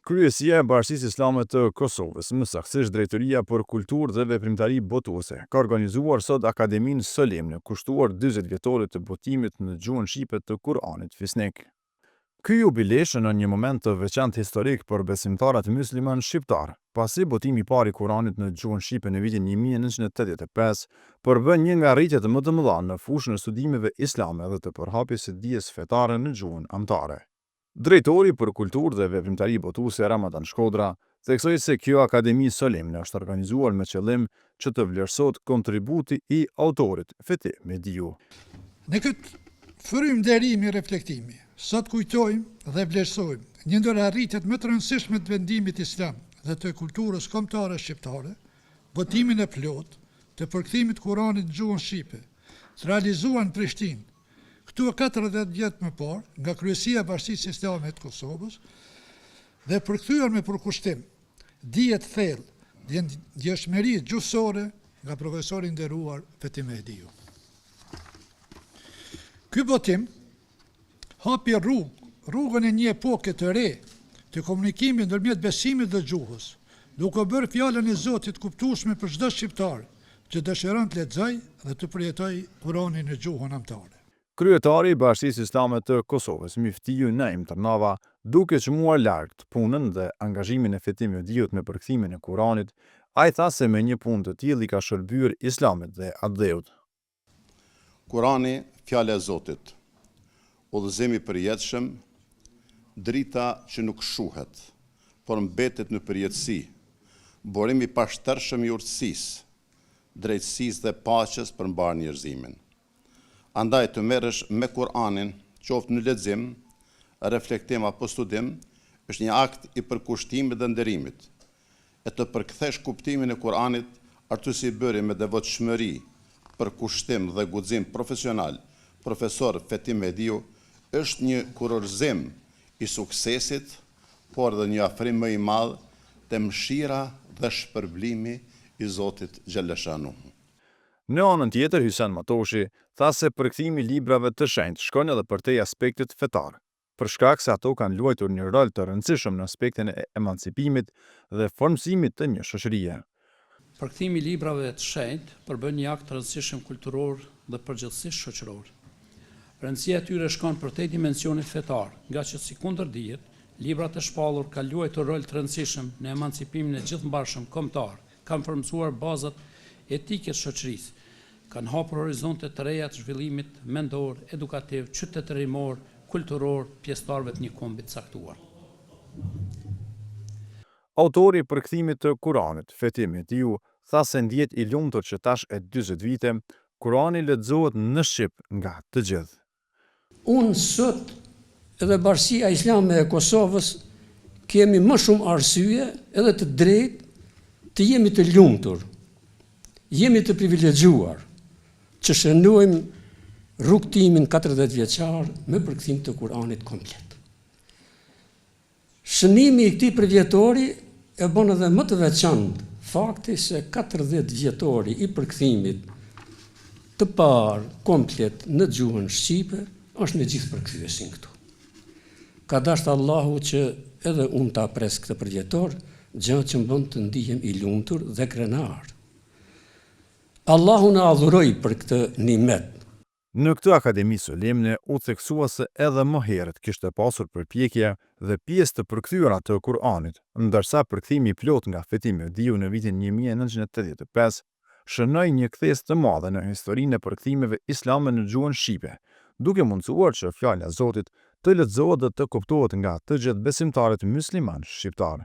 Kryesia e Bashkisë Islame të Kosovës, më saktësisht Drejtoria për Kulturë dhe Veprimtari Botuese, ka organizuar sot Akademinë solemne kushtuar 40 vjetorit të botimit në gjuhën shqipe të Kur'anit Fisnik. Ky jubilej në një moment të veçantë historik për besimtarët musliman shqiptar, pasi botimi i parë i Kuranit në gjuhën shqipe në vitin 1985 përbën një nga rritjet më të mëdha në fushën e studimeve islame dhe të përhapjes së dijes fetare në gjuhën amtare. Drejtori për Kulturë dhe Veprimtari Botuese Ramadan Shkodra theksoi se kjo akademi solemne është organizuar me qëllim që të vlerësohet kontributi i autorit Fethi Mediu. Në këtë frymënderimi reflektimi, sot kujtojmë dhe vlerësojmë një ndër arritjet më të rëndësishme të vendimit islam dhe të kulturës kombëtare shqiptare, botimin e plotë të përkthimit Kuranit në gjuhën shqipe, të realizuar në Prishtinë këtu 40 vjetë më parë nga Kryesia e Bashkisë Islame të Kosovës dhe përkthyer me përkushtim dije të thellë dhe ndjeshmëri gjuhësore nga profesori i nderuar Fethi Mediu. Ky botim hapi rrugën e një epoke të re të komunikimit ndërmjet besimit dhe gjuhës, duke bërë fjalën e Zotit kuptueshme për çdo shqiptar që dëshiron të lexojë dhe të përjetojë Kuranin në gjuhën amtare. Kryetari i Bashkisë Islame të Kosovës, Miftiju Naim Tërnava, duke çmuar lart punën dhe angazhimin e Fethi Mediut me përkthimin e Kuranit, ai tha se me një punë të tillë i ka shërbyer Islamit dhe atdheut. Kurani, fjala e Zotit, udhëzimi i përjetshëm, drita që nuk shuhet, por mbetet në përjetësi, burimi i pashtershëm i urtësisë, drejtësisë dhe paqes për mbar njerëzimin. Andaj të merresh me Kur'anin, qoftë në lexim, reflektim apo studim, është një akt i përkushtimit dhe nderimit. E të përkthesh kuptimin e Kur'anit artuesi i bëri me devotshmëri, përkushtim dhe guxim profesional, profesor Fethi Mediu, është një kurorëzim i suksesit, por dhe një afrim më i madh te mëshira dhe shpërblimi i Zotit Xhaleshanuhu. Në anën tjetër, Hysen Matoshi tha se përkthimi i librave të shenjtë shkon edhe përtej aspektit fetar, për shkak se ato kanë luajtur një rol të rëndësishëm në aspektin e emancipimit dhe formësimit të një shoqërie. Përkthimi i librave të shenjtë përbën një akt të rëndësishëm kulturor dhe përgjithsisht shoqëror. Rëndësia e tyre shkon përtej dimensionit fetar, nga që sikundër dihet, librat e shpallur kanë luajtur rol të rëndësishëm në emancipimin e gjithëmbarshëm kombëtar, kanë formsuar bazat etike të shoqërisë, kanë hapur horizonte të reja të zhvillimit mendor, edukativ, qytetërimor, kulturor, pjesëtarëve të një kombi të caktuar. Autori i përkthimit të Kuranit, Fethi Mediu, tha se ndjet i lumtur që tash e 40 vite, Kurani lexohet në shqip nga të gjithë. Unë sot edhe Bashkia Islame e Kosovës kemi më shumë arsye edhe të drejtë të jemi të lumtur. Jemi të privilegjuar që shënojmë rrugtimin 40 vjeçar me përkthim të Kuranit komplet. Shënimi i këtij përvjetori e bën edhe më të veçantë fakti se 40 vjetori i përkthimit të parë komplet në gjuhën shqipe është me gjithë përkthyesin këtu. Ka dashur Allahu që edhe unë ta pres këtë përvjetor, gjë që më bën të ndihem i lumtur dhe krenar. Allahu na adhuroj për këtë nimet. Në këtë akademi solemne u theksua se edhe më herët kishte pasur përpjekje dhe pjesë të përkthyera të Kuranit, ndërsa përkthimi i plot nga Fethi Mediu në vitin 1985 shënoi një kthes të madhe në historinë e përkthimeve islame në gjuhën shqipe, duke mundsuar që fjala e Zotit të lexohet dhe të kuptohet nga të gjithë besimtarët musliman shqiptar.